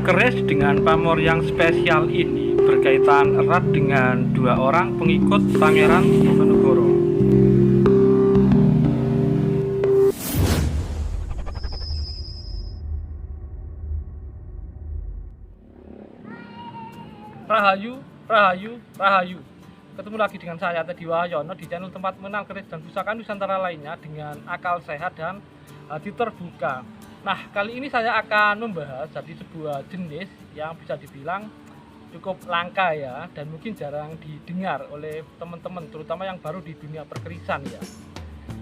Keris dengan pamor yang spesial ini berkaitan erat dengan dua orang pengikut Pangeran Diponegoro. Rahayu, Rahayu, Rahayu. Ketemu lagi dengan saya Teddy Wahyono di channel tempat mengenal keris dan pusaka Nusantara lainnya dengan akal sehat dan hati terbuka. Nah, kali ini saya akan membahas jadi sebuah jenis yang bisa dibilang cukup langka ya, dan mungkin jarang didengar oleh teman-teman, terutama yang baru di dunia perkerisan ya.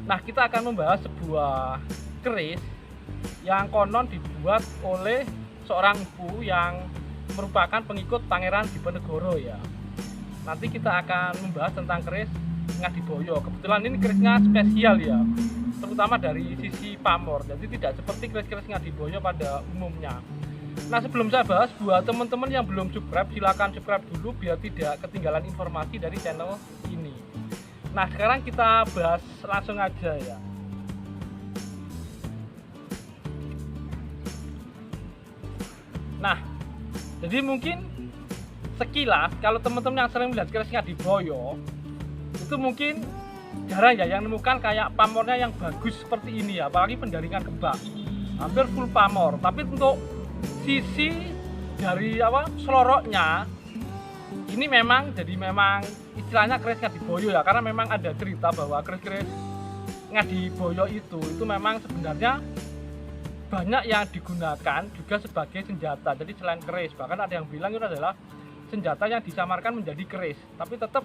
Nah, kita akan membahas sebuah keris yang konon dibuat oleh seorang ibu yang merupakan pengikut Pangeran Diponegoro ya. Nanti kita akan membahas tentang keris Ngadiboyo. Kebetulan ini kerisnya spesial ya, terutama dari sisi pamor, jadi tidak seperti keris-keris Ngadiboyo pada umumnya. Nah, sebelum saya bahas, buat teman-teman yang belum subscribe, silakan subscribe dulu biar tidak ketinggalan informasi dari channel ini. Nah, sekarang kita bahas langsung aja ya. Nah, jadi mungkin sekilas kalau teman-teman yang sering melihat keris Ngadiboyo itu mungkin jarang ya yang nemukan kayak pamornya yang bagus seperti ini ya, apalagi pendaringan kebak hampir full pamor. Tapi untuk sisi dari seloroknya ini memang istilahnya keris Ngadiboyo ya, karena memang ada cerita bahwa keris-keris Ngadiboyo itu memang sebenarnya banyak yang digunakan juga sebagai senjata. Jadi selain keris, bahkan ada yang bilang itu adalah senjata yang disamarkan menjadi keris, tapi tetap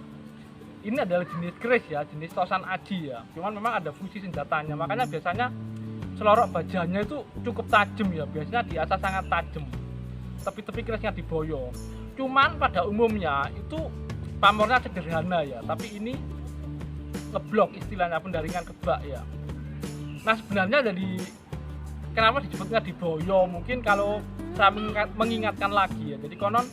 ini adalah jenis keris ya, jenis tosan aji ya, cuman memang ada fungsi senjatanya. Makanya biasanya selorok bajanya itu cukup tajam ya, biasanya diasah sangat tajam tepi-tepi keris Ngadiboyo. Cuman pada umumnya itu pamornya sederhana ya, tapi ini ngeblok istilahnya, pendaringan kebak ya. Nah, sebenarnya dari kenapa disebut Ngadiboyo, mungkin kalau saya mengingatkan lagi ya, jadi konon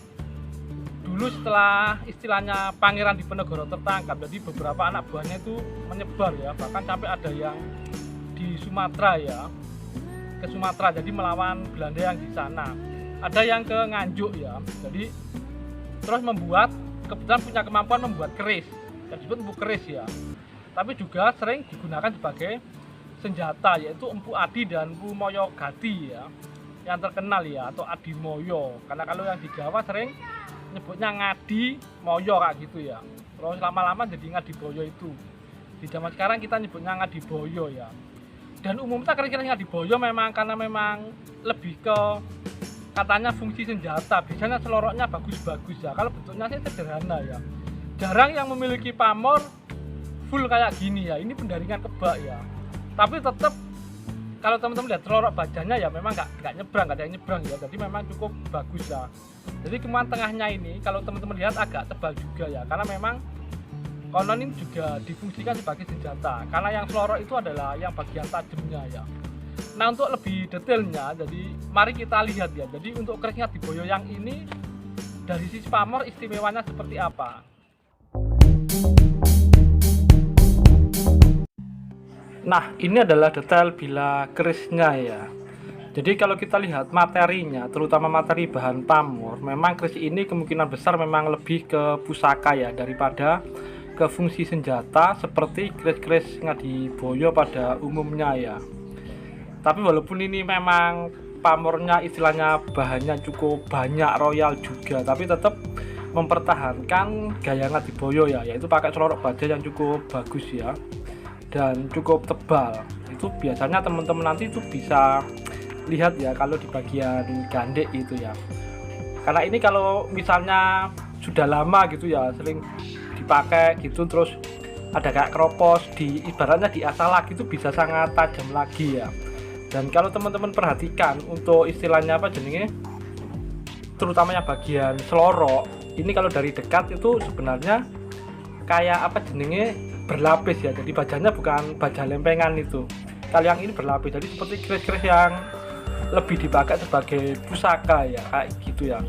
dulu setelah istilahnya Pangeran Diponegoro tertangkap, jadi beberapa anak buahnya itu menyebar ya, bahkan sampai ada yang di Sumatera ya, ke Sumatera, jadi melawan Belanda yang di sana. Ada yang ke Nganjuk ya, jadi terus kebetulan punya kemampuan membuat keris, yang disebut empu keris ya. Tapi juga sering digunakan sebagai senjata, yaitu empu adi dan empu moyo gati ya, yang terkenal ya, atau adi moyo, karena kalau yang di Jawa sering nyebutnya ngadi moyo kayak gitu ya. Terus lama-lama jadi Ngadiboyo itu. Di zaman sekarang kita nyebutnya Ngadiboyo ya. Dan umumnya keris-keris Ngadiboyo karena memang lebih ke katanya fungsi senjata. Biasanya seloroknya bagus-bagus ya. Kalau bentuknya sih sederhana ya. Jarang yang memiliki pamor full kayak gini ya. Ini pendaringan kebak ya. Tapi tetap kalau teman-teman lihat selorok bajanya ya memang nggak nyebrang, nggak ada yang nyebrang ya, jadi memang cukup bagus ya. Jadi kemudian tengahnya ini kalau teman-teman lihat agak tebal juga ya, karena memang konon ini juga difungsikan sebagai senjata, karena yang selorok itu adalah yang bagian tajamnya ya. Nah, untuk lebih detailnya, jadi mari kita lihat ya. Jadi untuk keris Ngadiboyo yang ini dari sisi pamor istimewanya seperti apa. Nah, ini adalah detail bila kerisnya ya. Jadi kalau kita lihat materinya, terutama materi bahan pamor, memang keris ini kemungkinan besar memang lebih ke pusaka ya, daripada ke fungsi senjata seperti keris-keris Ngadiboyo pada umumnya ya. Tapi walaupun ini memang pamornya istilahnya bahannya cukup banyak, royal juga, tapi tetap mempertahankan gaya Ngadiboyo ya, yaitu pakai selorok baja yang cukup bagus ya, dan cukup tebal. Itu biasanya teman-teman nanti itu bisa lihat ya kalau di bagian gandek itu ya, karena ini kalau misalnya sudah lama gitu ya, sering dipakai gitu, terus ada kayak keropos, ibaratnya diasah lagi itu bisa sangat tajam lagi ya. Dan kalau teman-teman perhatikan untuk istilahnya terutamanya bagian selorok ini, kalau dari dekat itu sebenarnya kayak berlapis ya, jadi bajanya bukan baja lempengan itu. Kalau yang ini berlapis, jadi seperti keris-keris yang lebih dipakai sebagai pusaka ya, kayak gitu ya.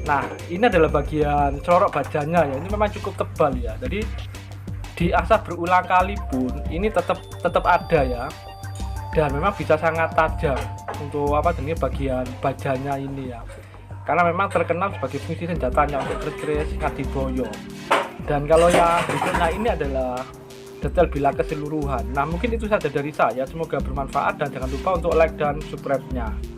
Nah, ini adalah bagian selorok bajanya ya, ini memang cukup tebal ya, jadi diasah berulang kali pun ini tetap ada ya, dan memang bisa sangat tajam. untuk apa jenis bagian bajanya ini ya, karena memang terkenal sebagai fungsi senjatanya untuk keris Ngadiboyo. Dan kalau yang berikutnya ini adalah detail bila keseluruhan. Nah mungkin itu saja dari saya, semoga bermanfaat dan jangan lupa untuk like dan subscribe-nya.